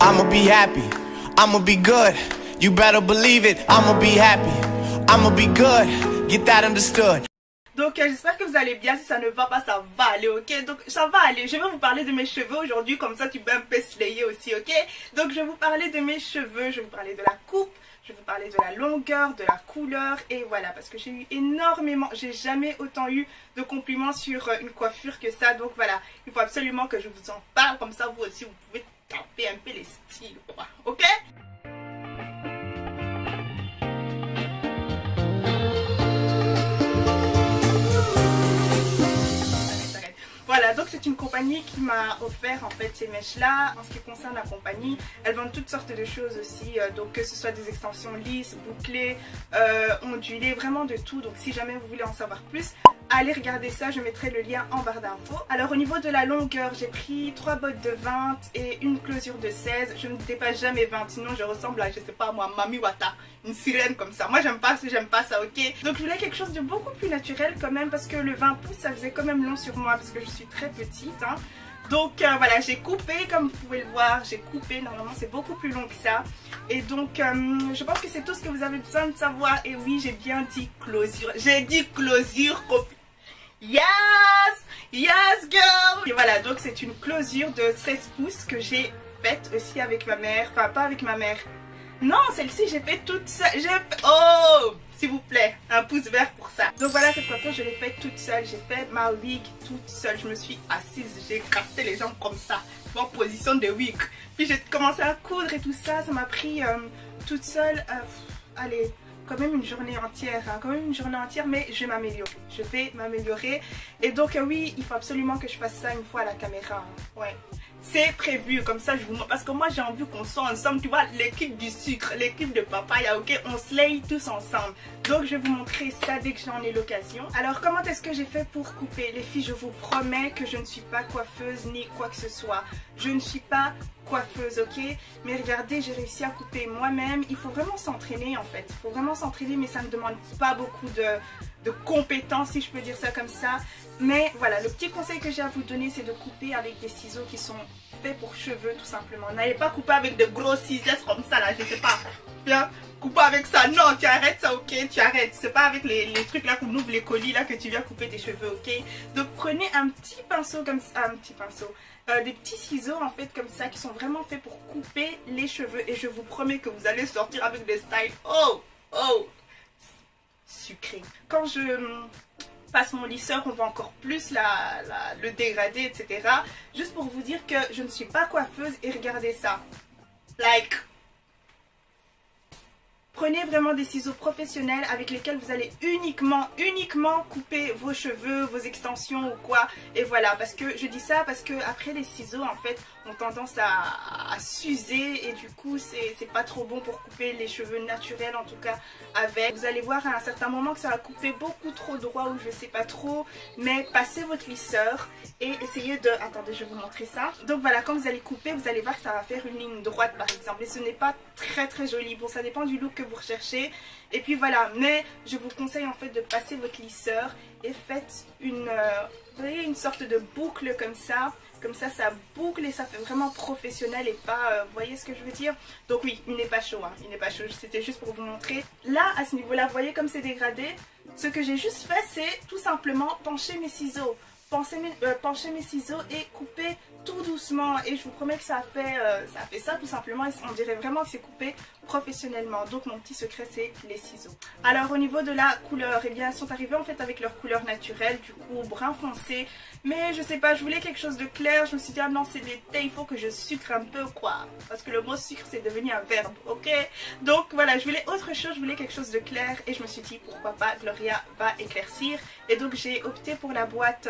I'ma be happy, I'ma be good. You better believe it, I'ma be happy, I'ma be good. Get that understood. Donc j'espère que vous allez bien. Si ça ne va pas, ça va aller, ok? Donc ça va aller. Je vais vous parler de mes cheveux aujourd'hui, comme ça tu peux un peu slayer aussi, ok? Donc je vais vous parler de mes cheveux, je vais vous parler de la coupe, je vais vous parler de la longueur, de la couleur, et voilà, parce que j'ai eu énormément, j'ai jamais autant eu de compliments sur une coiffure que ça. Donc voilà, il faut absolument que je vous en parle, comme ça vous aussi vous pouvez taper un peu les styles, quoi, ok? Voilà, donc c'est une compagnie qui m'a offert en fait ces mèches là. En ce qui concerne la compagnie, elles vendent toutes sortes de choses aussi, donc que ce soit des extensions lisses, bouclées, ondulées, vraiment de tout. Donc si jamais vous voulez en savoir plus, allez regarder ça, je mettrai le lien en barre d'infos. Alors au niveau de la longueur, j'ai pris 3 bottes de 20 et une closure de 16. Je ne dépasse jamais 20, sinon je ressemble à, je sais pas moi, Mami Wata, une sirène comme ça. Moi j'aime pas ça, ok? Donc je voulais quelque chose de beaucoup plus naturel quand même, parce que le 20 pouces ça faisait quand même long sur moi, parce que je suis très petite, hein. Donc voilà, j'ai coupé, comme vous pouvez le voir, j'ai coupé, normalement c'est beaucoup plus long que ça. Et donc je pense que c'est tout ce que vous avez besoin de savoir. Et oui, j'ai bien dit closure, j'ai dit closure. Yes! Yes girl! Et voilà, donc c'est une closure de 16 pouces que j'ai faite aussi avec ma mère. Enfin, pas avec ma mère. Non, celle-ci j'ai fait toute seule. Oh! S'il vous plaît, un pouce vert pour ça. Donc voilà, cette coiffure, je l'ai faite toute seule. J'ai fait ma wig toute seule. Je me suis assise, j'ai écarté les jambes comme ça, en position de wig. Puis j'ai commencé à coudre et tout ça. Ça m'a pris toute seule, allez, quand même une journée entière, hein, quand même une journée entière, mais je vais m'améliorer. Je vais m'améliorer. Et donc oui, il faut absolument que je fasse ça une fois à la caméra. Hein. Ouais. C'est prévu, comme ça je vous montre, parce que moi j'ai envie qu'on soit ensemble, tu vois, l'équipe du sucre, l'équipe de papaya, ok, on slay tous ensemble. Donc je vais vous montrer ça dès que j'en ai l'occasion. Alors comment est-ce que j'ai fait pour couper? Les filles, je vous promets que je ne suis pas coiffeuse ni quoi que ce soit. Je ne suis pas coiffeuse, ok, mais regardez, j'ai réussi à couper moi-même. Il faut vraiment s'entraîner en fait, il faut vraiment s'entraîner, mais ça ne demande pas beaucoup de compétences, si je peux dire ça comme ça. Mais voilà, le petit conseil que j'ai à vous donner, c'est de couper avec des ciseaux qui sont faits pour cheveux, tout simplement. N'allez pas couper avec de gros ciseaux comme ça, là, je sais pas. Viens, couper avec ça. Non, tu arrêtes ça, ok? Tu arrêtes. C'est pas avec les trucs là qu'on ouvre les colis là que tu viens couper tes cheveux, ok? Donc prenez un petit pinceau comme ça, un petit pinceau. Des petits ciseaux en fait comme ça qui sont vraiment faits pour couper les cheveux. Et je vous promets que vous allez sortir avec des styles. Oh, oh, sucré. Quand je passe mon lisseur, on voit encore plus le dégradé, etc. Juste pour vous dire que je ne suis pas coiffeuse et regardez ça. Like, prenez vraiment des ciseaux professionnels avec lesquels vous allez uniquement couper vos cheveux, vos extensions ou quoi. Et voilà, parce que je dis ça parce que après les ciseaux en fait ont tendance à s'user et du coup c'est pas trop bon pour couper les cheveux naturels, en tout cas avec. Vous allez voir à un certain moment que ça va couper beaucoup trop droit ou je sais pas trop, mais passez votre lisseur et essayez de... Attendez, je vais vous montrer ça. Donc voilà, quand vous allez couper, vous allez voir que ça va faire une ligne droite par exemple et ce n'est pas très joli. Bon, ça dépend du look que vous recherchez. Et puis voilà, mais je vous conseille en fait de passer votre lisseur et faites une, vous voyez, une sorte de boucle comme ça. Comme ça boucle et ça fait vraiment professionnel et pas, vous voyez ce que je veux dire? Donc oui, il n'est pas chaud, hein, il n'est pas chaud, c'était juste pour vous montrer. Là, à ce niveau-là, vous voyez comme c'est dégradé? Ce que j'ai juste fait, c'est tout simplement pencher mes ciseaux. Pencher mes ciseaux et couper tout doucement et je vous promets que ça a fait ça tout simplement et on dirait vraiment que c'est coupé professionnellement. Donc mon petit secret, c'est les ciseaux. Alors au niveau de la couleur, eh bien elles sont arrivées en fait avec leur couleur naturelle, du coup brun foncé, mais je sais pas, je voulais quelque chose de clair. Je me suis dit ah non, c'est l'été, il faut que je sucre un peu quoi, parce que le mot sucre c'est devenu un verbe, ok? Donc voilà, je voulais autre chose, je voulais quelque chose de clair et je me suis dit pourquoi pas, Gloria va éclaircir. Et donc j'ai opté pour la boîte,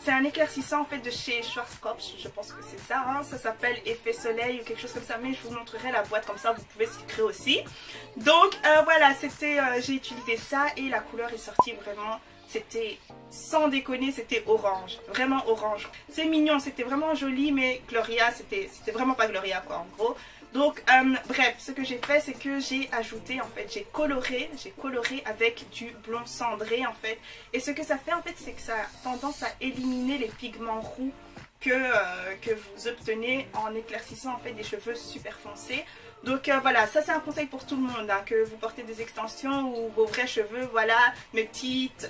c'est un éclaircissant en fait de chez Schwarzkopf, je pense que c'est ça, hein. Ça s'appelle Effet Soleil ou quelque chose comme ça, mais je vous montrerai la boîte comme ça, vous pouvez sucrer aussi. Donc voilà, c'était, j'ai utilisé ça et la couleur est sortie vraiment, c'était sans déconner, c'était orange, vraiment orange. C'est mignon, c'était vraiment joli, mais Gloria, c'était vraiment pas Gloria quoi en gros. Donc bref, ce que j'ai fait, c'est que j'ai ajouté en fait, j'ai coloré avec du blond cendré en fait. Et ce que ça fait en fait, c'est que ça a tendance à éliminer les pigments roux que vous obtenez en éclaircissant en fait des cheveux super foncés. Donc voilà, ça c'est un conseil pour tout le monde, hein, que vous portez des extensions ou vos vrais cheveux, voilà, mes petites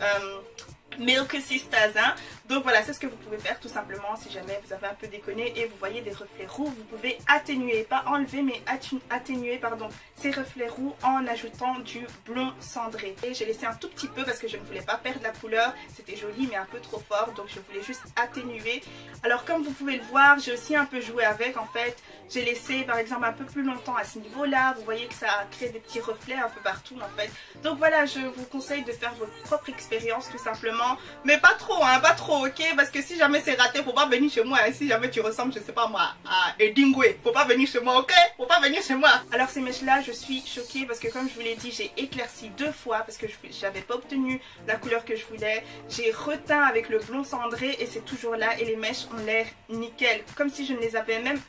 Milk Sisters, hein. Donc voilà, c'est ce que vous pouvez faire tout simplement si jamais vous avez un peu déconné et vous voyez des reflets roux. Vous pouvez atténuer, pas enlever mais atténuer pardon, ces reflets roux en ajoutant du blond cendré. Et j'ai laissé un tout petit peu parce que je ne voulais pas perdre la couleur, c'était joli mais un peu trop fort, donc je voulais juste atténuer. Alors comme vous pouvez le voir, j'ai aussi un peu joué avec en fait. J'ai laissé par exemple un peu plus longtemps à ce niveau là, vous voyez que ça crée des petits reflets un peu partout en fait. Donc voilà, je vous conseille de faire votre propre expérience tout simplement, mais pas trop hein, pas trop, ok, parce que si jamais c'est raté, faut pas venir chez moi, hein. Si jamais tu ressembles, je sais pas moi, à Edingwe, faut pas venir chez moi, ok, faut pas venir chez moi. Alors ces mèches là, je suis choquée parce que comme je vous l'ai dit, j'ai éclairci 2 fois parce que j'avais pas obtenu la couleur que je voulais. J'ai reteint avec le blond cendré et c'est toujours là et les mèches ont l'air nickel, comme si je ne les avais même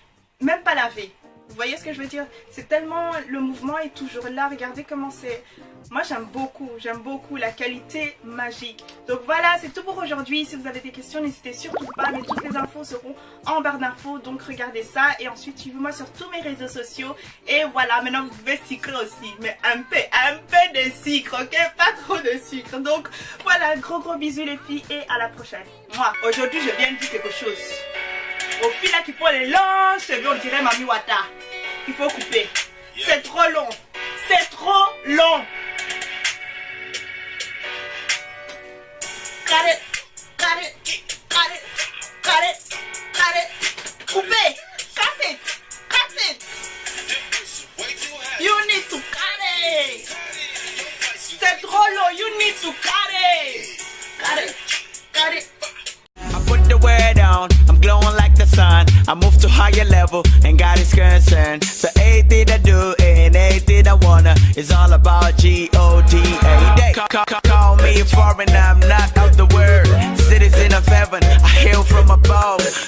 pas lavées. Vous voyez ce que je veux dire? C'est tellement, le mouvement est toujours là, regardez comment c'est. Moi j'aime beaucoup la qualité magique. Donc voilà, c'est tout pour aujourd'hui. Si vous avez des questions, n'hésitez surtout pas, mais toutes les infos seront en barre d'infos, donc regardez ça. Et ensuite suivez-moi sur tous mes réseaux sociaux. Et voilà, maintenant vous pouvez sucrer aussi, mais un peu de sucre, ok? Pas trop de sucre. Donc voilà, gros bisous les filles et à la prochaine. Moi, aujourd'hui je viens de dire quelque chose. Aux filles là qui font les longs cheveux, on dirait Mami Wata. Il faut couper. C'est trop long. C'est trop long. Cut it. Cut it. Cut it. Cut it. Cut it. Couper. Cut it. Cut it. You need to cut it. C'est trop long. You need to cut it. Cut it. Cut it. Put the wear down, I'm glowing like the sun. I move to higher level, and God is concerned. So anything I do and anything I wanna is all about G-O-D-A. Call me a foreigner, I'm not of the world. Citizen of heaven, I hail from above.